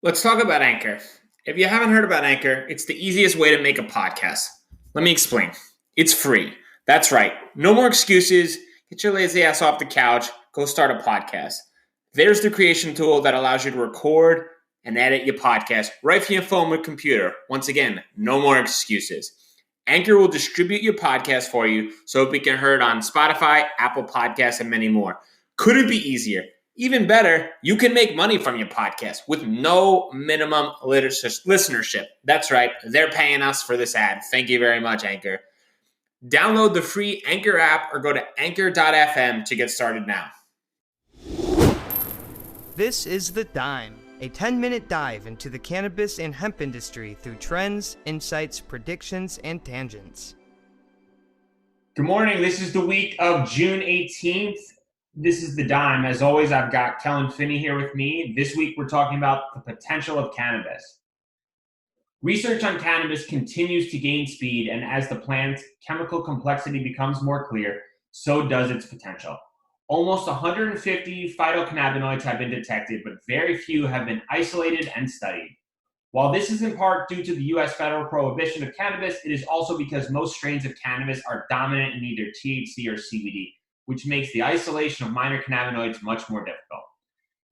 Let's talk about Anchor. If you haven't heard about Anchor, it's the easiest way to make a podcast. Let me explain. It's free. That's right. No more excuses. Get your lazy ass off the couch. Go start a podcast. There's the creation tool that allows you to record and edit your podcast right from your phone or computer. Once again, no more excuses. Anchor will distribute your podcast for you so it can be heard on Spotify, Apple Podcasts, and many more. Couldn't be easier. Even better, you can make money from your podcast with no minimum listenership. That's right, they're paying us for this ad. Thank you very much, Anchor. Download the free Anchor app or go to anchor.fm to get started now. This is The Dime, a 10-minute dive into the cannabis and hemp industry through trends, insights, predictions, and tangents. Good morning. This is the week of June 18th. This is The Dime. As always, I've got Kellan Finney here with me. This week, we're talking about the potential of cannabis. Research on cannabis continues to gain speed, and as the plant's chemical complexity becomes more clear, so does its potential. Almost 150 phytocannabinoids have been detected, but very few have been isolated and studied. While this is in part due to the U.S. federal prohibition of cannabis, it is also because most strains of cannabis are dominant in either THC or CBD, which makes the isolation of minor cannabinoids much more difficult.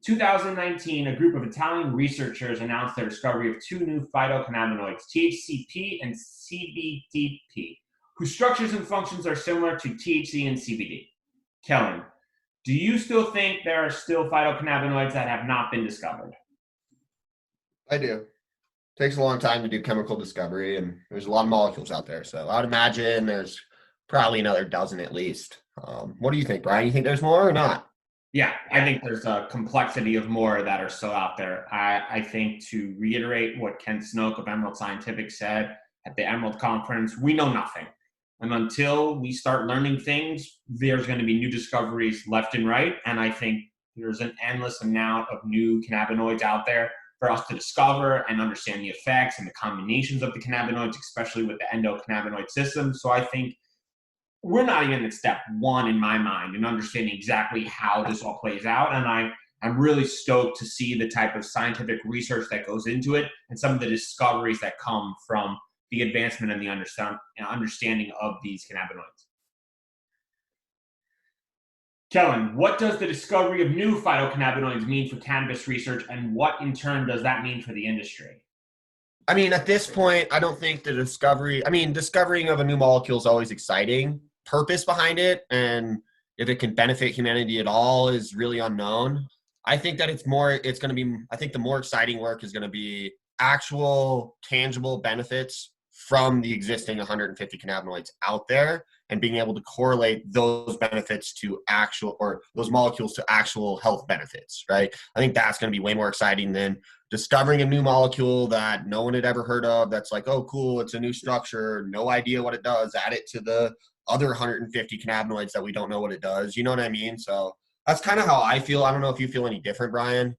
2019, a group of Italian researchers announced their discovery of two new phytocannabinoids, THCP and CBDP, whose structures and functions are similar to THC and CBD. Kellan, do you still think there are still phytocannabinoids that have not been discovered? I do. Takes a long time to do chemical discovery, and there's a lot of molecules out there. So I'd imagine there's probably another dozen at least. What do you think, Bryan? You think there's more or not? Yeah, I think there's a complexity of more that are still out there. I think, to reiterate what Ken Snoke of Emerald Scientific said at the Emerald Conference, we know nothing. And until we start learning things, there's going to be new discoveries left and right. And I think there's an endless amount of new cannabinoids out there for us to discover and understand the effects and the combinations of the cannabinoids, especially with the endocannabinoid system. So I think we're not even at step one in my mind in understanding exactly how this all plays out. And I'm really stoked to see the type of scientific research that goes into it and some of the discoveries that come from the advancement and the understanding of these cannabinoids. Kellan, what does the discovery of new phytocannabinoids mean for cannabis research, and what in turn does that mean for the industry? I mean, at this point, I don't think discovering of a new molecule is always exciting. Purpose behind it and if it can benefit humanity at all is really unknown. I think that I think the more exciting work is going to be actual tangible benefits from the existing 150 cannabinoids out there and being able to correlate those benefits to those molecules to actual health benefits, right? I think that's going to be way more exciting than discovering a new molecule that no one had ever heard of. That's like, oh, cool, it's a new structure, no idea what it does, add it to the other 150 cannabinoids that we don't know what it does. You know what I mean? So that's kind of how I feel. I don't know if you feel any different, Bryan.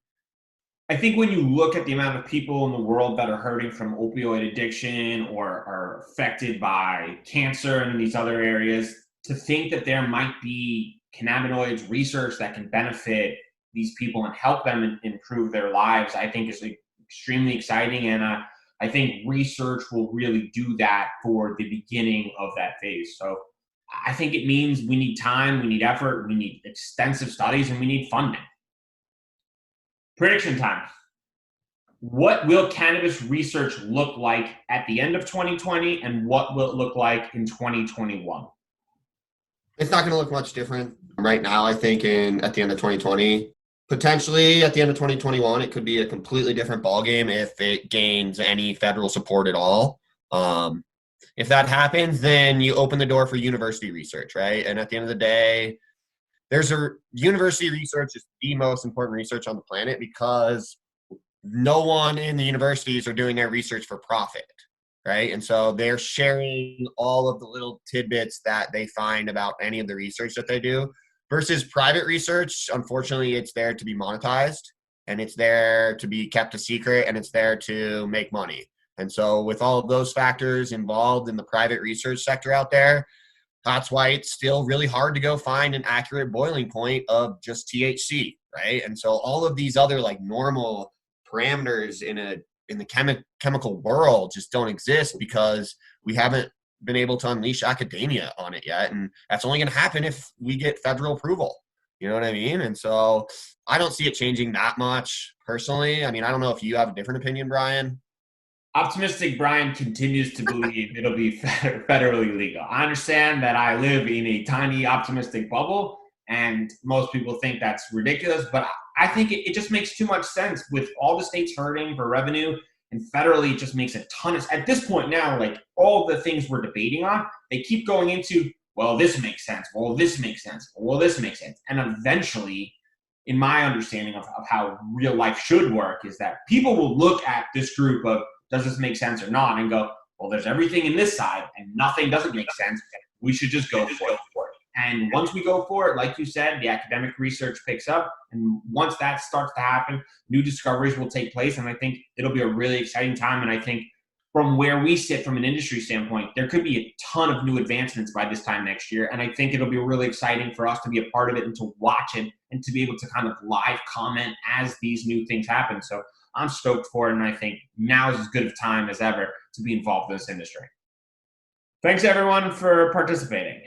I think when you look at the amount of people in the world that are hurting from opioid addiction or are affected by cancer and these other areas, to think that there might be cannabinoids research that can benefit these people and help them improve their lives, I think is extremely exciting. And I think research will really do that for the beginning of that phase. So I think it means we need time, we need effort, we need extensive studies, and we need funding. Prediction time. What will cannabis research look like at the end of 2020, and what will it look like in 2021? It's not going to look much different right now, I think, at the end of 2020. Potentially at the end of 2021, it could be a completely different ballgame if it gains any federal support at all. If that happens, then you open the door for university research, right? And at the end of the day, university research is the most important research on the planet because no one in the universities are doing their research for profit, right? And so they're sharing all of the little tidbits that they find about any of the research that they do versus private research. Unfortunately, it's there to be monetized and it's there to be kept a secret and it's there to make money. And so with all of those factors involved in the private research sector out there, that's why it's still really hard to go find an accurate boiling point of just THC, right? And so all of these other like normal parameters in the chemical world just don't exist because we haven't been able to unleash academia on it yet. And that's only going to happen if we get federal approval. You know what I mean? And so I don't see it changing that much personally. I mean, I don't know if you have a different opinion, Bryan. Optimistic Brian continues to believe it'll be federally legal. I understand that I live in a tiny optimistic bubble, and most people think that's ridiculous, but I think it just makes too much sense with all the states hurting for revenue, and federally it just makes a ton of, at this point now, like all the things we're debating on, they keep going into, well, this makes sense, well, this makes sense, well, this makes sense. And eventually, in my understanding of how real life should work, is that people will look at this group of, does this make sense or not, and go, well, there's everything in this side and nothing doesn't make sense. We should just go for it. And once we go for it, like you said, the academic research picks up. And once that starts to happen, new discoveries will take place. And I think it'll be a really exciting time. And I think from where we sit from an industry standpoint, there could be a ton of new advancements by this time next year. And I think it'll be really exciting for us to be a part of it and to watch it and to be able to kind of live comment as these new things happen. So I'm stoked for it, and I think now is as good of time as ever to be involved in this industry. Thanks, everyone, for participating.